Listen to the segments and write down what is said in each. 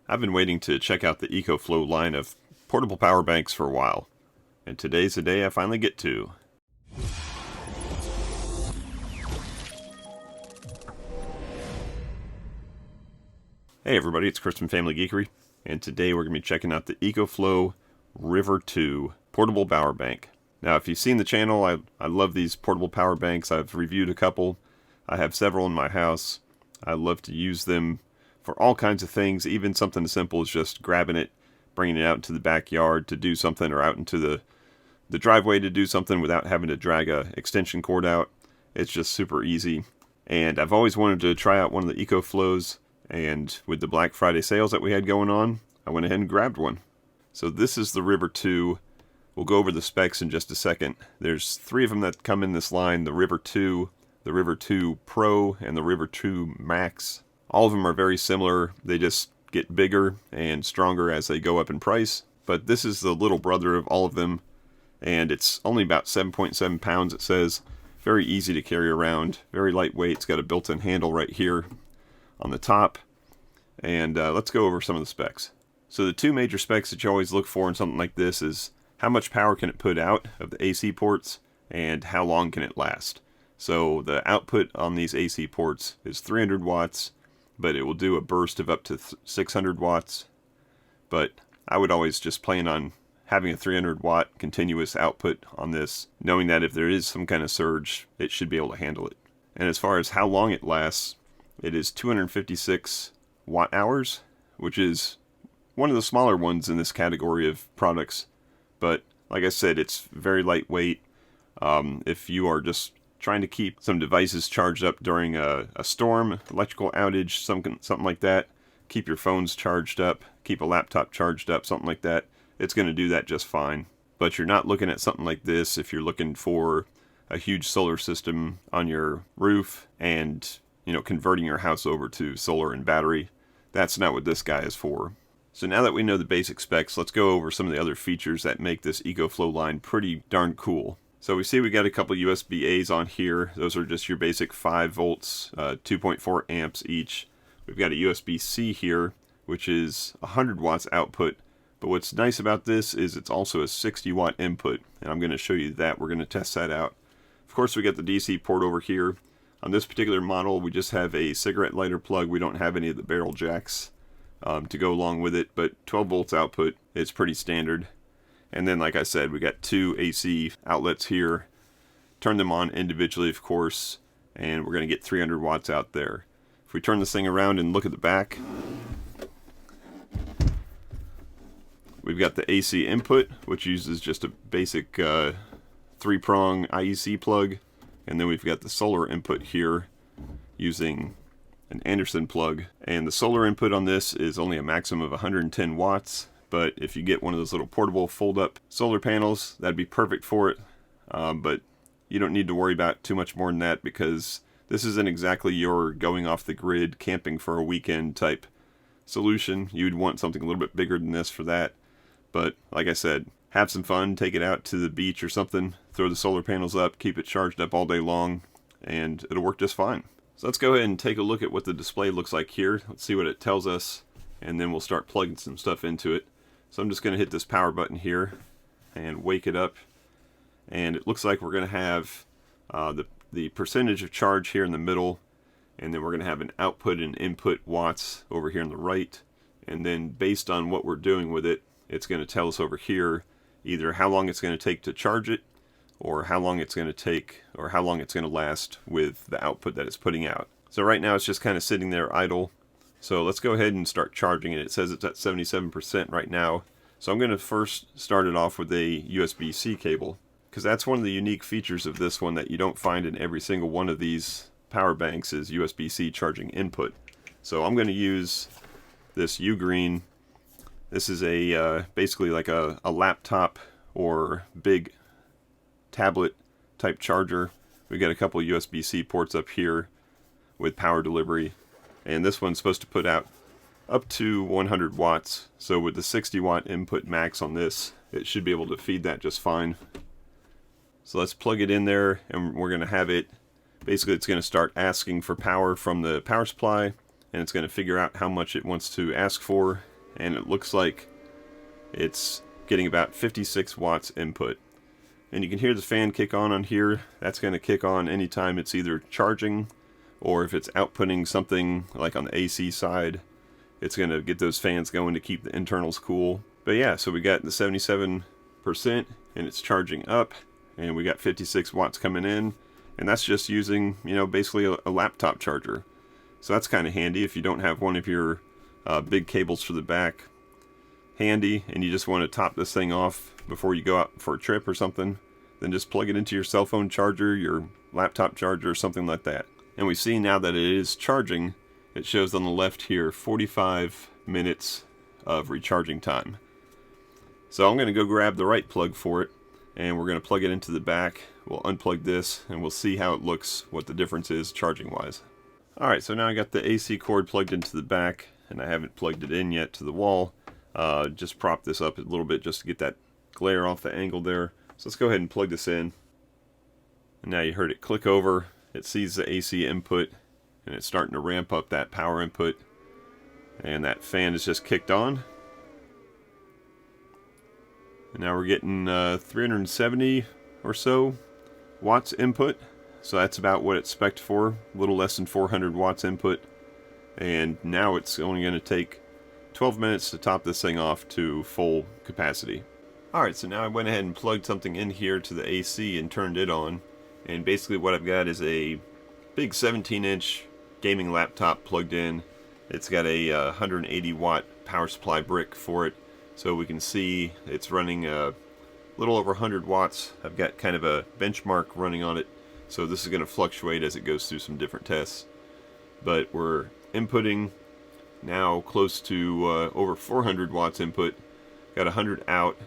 I've been waiting to check out the EcoFlow line of portable power banks for a while, and today's the day I finally get to. Hey everybody, it's Chris from FamilyGeekery, and today we're going to be checking out the EcoFlow River 2 portable power bank. Now if you've seen the channel, I love these portable power banks. I've reviewed a couple. I have several in my house. I love to use them for all kinds of things, even something as simple as just grabbing it, bringing it out into the backyard to do something, or out into the driveway to do something without having to drag a extension cord out. It's just super easy. And I've always wanted to try out one of the EcoFlows, and with the Black Friday sales that we had going on, I went ahead and grabbed one. So this is the River 2. We'll go over the specs in just a second. There's three of them that come in this line: the River 2, the River 2 Pro, and the River 2 Max. All of them are very similar. They just get bigger and stronger as they go up in price. But this is the little brother of all of them, and it's only about 7.7 pounds, it says. Very easy to carry around, very lightweight. It's got a built-in handle right here on the top. And let's go over some of the specs. So the two major specs that you always look for in something like this is how much power can it put out of the AC ports, and how long can it last. So the output on these AC ports is 300 watts, but it will do a burst of up to 600 watts. But I would always just plan on having a 300 watt continuous output on this, knowing that if there is some kind of surge, it should be able to handle it. And as far as how long it lasts, it is 256 watt hours, which is one of the smaller ones in this category of products. But like I said, it's very lightweight. If you are just trying to keep some devices charged up during a storm, electrical outage, something like that, keep your phones charged up, keep a laptop charged up, something like that, it's going to do that just fine. But you're not looking at something like this if you're looking for a huge solar system on your roof and, converting your house over to solar and battery. That's not what this guy is for. So now that we know the basic specs, let's go over some of the other features that make this EcoFlow line pretty darn cool. So we see we got a couple USB-A's on here. Those are just your basic 5 volts, 2.4 amps each. We've got a USB-C here, which is 100 watts output. But what's nice about this is it's also a 60 watt input, and I'm going to show you that. We're going to test that out. Of course, we got the DC port over here. On this particular model, we just have a cigarette lighter plug. We don't have any of the barrel jacks to go along with it, but 12 volts output is pretty standard. And then, like I said, we got two AC outlets here. Turn them on individually, of course, and we're going to get 300 watts out there. If we turn this thing around and look at the back, we've got the AC input, which uses just a basic 3-prong IEC plug. And then we've got the solar input here using an Anderson plug. And the solar input on this is only a maximum of 110 watts. But if you get one of those little portable fold-up solar panels, that'd be perfect for it. But you don't need to worry about too much more than that, because this isn't exactly your going off the grid, camping for a weekend type solution. You'd want something a little bit bigger than this for that. But like I said, have some fun, take it out to the beach or something, throw the solar panels up, keep it charged up all day long, and it'll work just fine. So let's go ahead and take a look at what the display looks like here. Let's see what it tells us, and then we'll start plugging some stuff into it. So I'm just going to hit this power button here and wake it up. And it looks like we're going to have the percentage of charge here in the middle, and then we're going to have an output and input watts over here on the right. And then based on what we're doing with it, it's going to tell us over here either how long it's going to take to charge it, or how long it's going to take, or how long it's going to last with the output that it's putting out. So right now it's just kind of sitting there idle. So let's go ahead and start charging it. It says it's at 77% right now. So I'm going to first start it off with a USB-C cable, because that's one of the unique features of this one that you don't find in every single one of these power banks is USB-C charging input. So I'm going to use this U-Green. This is a basically like a laptop or big tablet type charger. We've got a couple USB-C ports up here with power delivery. And this one's supposed to put out up to 100 watts. So with the 60 watt input max on this, it should be able to feed that just fine. So let's plug it in there, and we're going to have it, basically it's going to start asking for power from the power supply, and it's going to figure out how much it wants to ask for, and it looks like it's getting about 56 watts input. And you can hear the fan kick on here. That's going to kick on anytime it's either charging, or if it's outputting something like on the AC side, it's going to get those fans going to keep the internals cool. But yeah, so we got the 77% and it's charging up, and we got 56 watts coming in, and that's just using, basically a laptop charger. So that's kind of handy if you don't have one of your big cables for the back handy and you just want to top this thing off before you go out for a trip or something. Then just plug it into your cell phone charger, your laptop charger, or something like that. And we see now that it is charging. It shows on the left here 45 minutes of recharging time. So I'm going to go grab the right plug for it, and we're going to plug it into the back. We'll unplug this and we'll see how it looks, what the difference is charging wise. Alright, so now I got the AC cord plugged into the back, and I haven't plugged it in yet to the wall. Just prop this up a little bit just to get that glare off the angle there. So let's go ahead and plug this in. And now you heard it click over. It sees the AC input, and it's starting to ramp up that power input. And that fan is just kicked on. And now we're getting 370 or so watts input. So that's about what it's spec'd for, a little less than 400 watts input. And now it's only going to take 12 minutes to top this thing off to full capacity. Alright, so now I went ahead and plugged something in here to the AC and turned it on. And basically what I've got is a big 17-inch gaming laptop plugged in. It's got a 180 watt power supply brick for it. So we can see it's running a little over 100 watts. I've got kind of a benchmark running on it. So this is going to fluctuate as it goes through some different tests. But we're inputting now close to over 400 watts input. Got 100 out.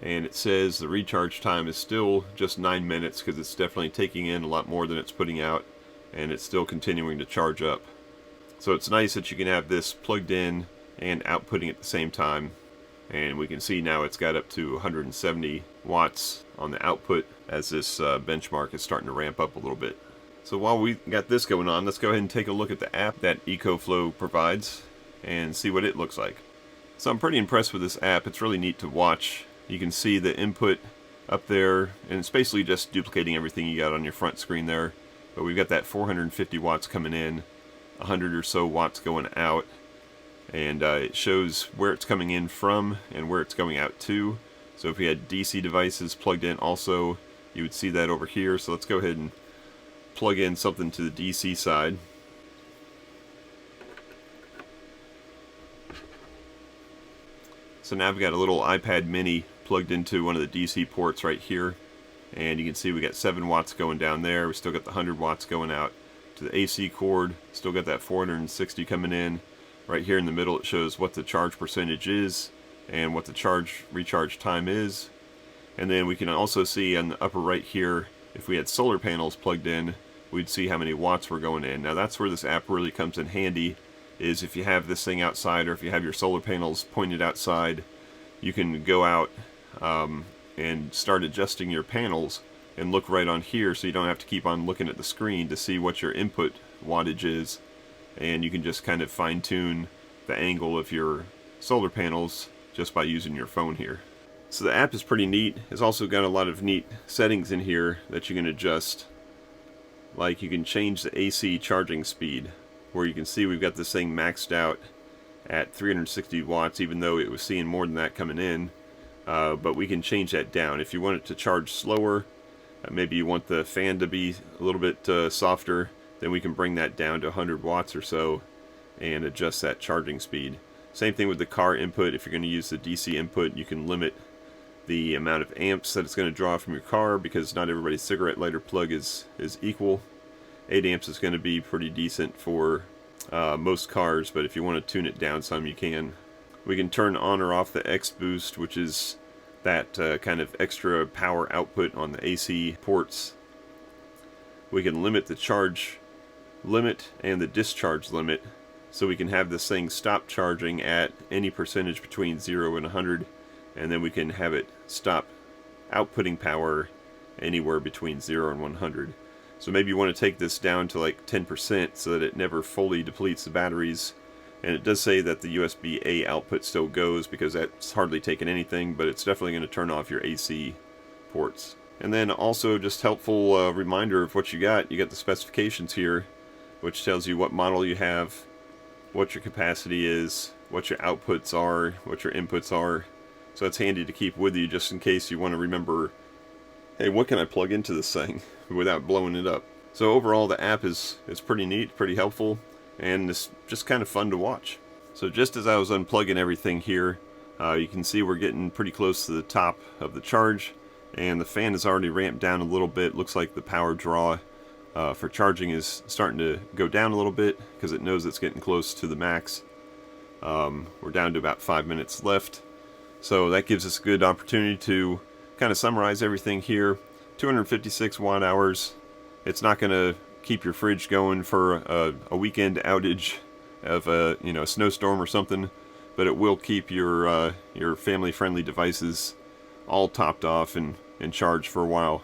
And it says the recharge time is still just 9 minutes because it's definitely taking in a lot more than it's putting out. And it's still continuing to charge up. So it's nice that you can have this plugged in and outputting at the same time. And we can see now it's got up to 170 watts on the output as this benchmark is starting to ramp up a little bit. So while we got this going on, let's go ahead and take a look at the app that ECOFLOW provides and see what it looks like. So I'm pretty impressed with this app. It's really neat to watch. You can see the input up there, and it's basically just duplicating everything you got on your front screen there. But we've got that 450 watts coming in, 100 or so watts going out. And it shows where it's coming in from and where it's going out to. So if we had DC devices plugged in also, you would see that over here. So let's go ahead and plug in something to the DC side. So now I've got a little iPad mini plugged into one of the DC ports right here. And you can see we got 7 watts going down there. We still got the 100 watts going out to the AC cord. Still got that 460 coming in. Right here in the middle it shows what the charge percentage is and what the recharge time is. And then we can also see on the upper right here, if we had solar panels plugged in, we'd see how many watts were going in. Now that's where this app really comes in handy, is if you have this thing outside or if you have your solar panels pointed outside, you can go out and start adjusting your panels and look right on here, so you don't have to keep on looking at the screen to see what your input wattage is. And you can just kind of fine-tune the angle of your solar panels just by using your phone here. So the app is pretty neat. It's also got a lot of neat settings in here that you can adjust. Like you can change the AC charging speed, where you can see we've got this thing maxed out at 360 watts, even though it was seeing more than that coming in. But we can change that down. If you want it to charge slower, maybe you want the fan to be a little bit softer, then we can bring that down to 100 watts or so and adjust that charging speed. Same thing with the car input. If you're going to use the DC input, you can limit the amount of amps that it's going to draw from your car, because not everybody's cigarette lighter plug is equal. 8 amps is going to be pretty decent for most cars, but if you want to tune it down some, you can. We can turn on or off the X boost, which is that kind of extra power output on the AC ports. We can limit the charge limit and the discharge limit, so we can have this thing stop charging at any percentage between 0 and 100, and then we can have it stop outputting power anywhere between 0 and 100. So maybe you want to take this down to like 10% so that it never fully depletes the batteries, And it does say that the USB-A output still goes because that's hardly taking anything, but it's definitely going to turn off your AC ports. And then also just helpful reminder of what you got. You got the specifications here, which tells you what model you have, what your capacity is, what your outputs are, what your inputs are. So it's handy to keep with you just in case you want to remember, hey, what can I plug into this thing without blowing it up? So overall, the app is pretty neat, pretty helpful, and it's just kind of fun to watch. So just as I was unplugging everything here, you can see we're getting pretty close to the top of the charge, and the fan is already ramped down a little bit. Looks like the power draw for charging is starting to go down a little bit because it knows it's getting close to the max. We're down to about 5 minutes left, so that gives us a good opportunity to kind of summarize everything here. 256 watt hours. It's not going to keep your fridge going for a weekend outage of a snowstorm or something, but it will keep your family-friendly devices all topped off and charged for a while.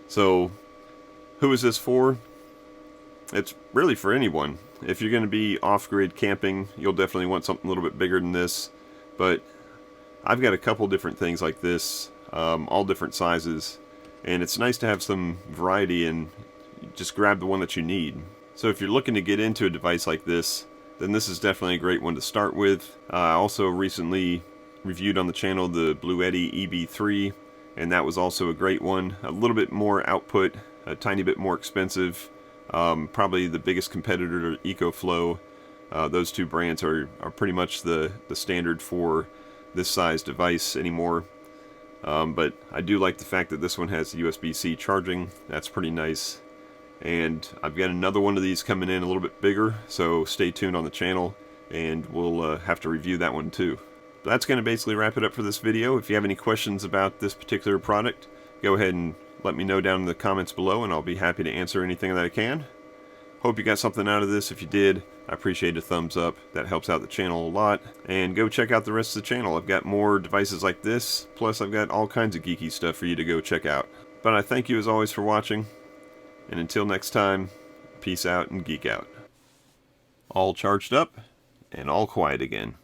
So who is this for? It's really for anyone. If you're going to be off-grid camping, you'll definitely want something a little bit bigger than this, but I've got a couple different things like this, all different sizes, and it's nice to have some variety and just grab the one that you need. So if you're looking to get into a device like this, then this is definitely a great one to start with. I also recently reviewed on the channel the Bluetti EB3, and that was also a great one. A little bit more output, a tiny bit more expensive. Probably the biggest competitor to EcoFlow. Those two brands are pretty much the standard for this size device anymore. But I do like the fact that this one has USB-C charging. That's pretty nice. And I've got another one of these coming in a little bit bigger, so stay tuned on the channel and we'll have to review that one too. That's going to basically wrap it up for this video. If you have any questions about this particular product, go ahead and let me know down in the comments below and I'll be happy to answer anything that I can. Hope you got something out of this. If you did, I appreciate a thumbs up. That helps out the channel a lot. And go check out the rest of the channel. I've got more devices like this, plus I've got all kinds of geeky stuff for you to go check out. But I thank you as always for watching. And until next time, peace out and geek out. All charged up and all quiet again.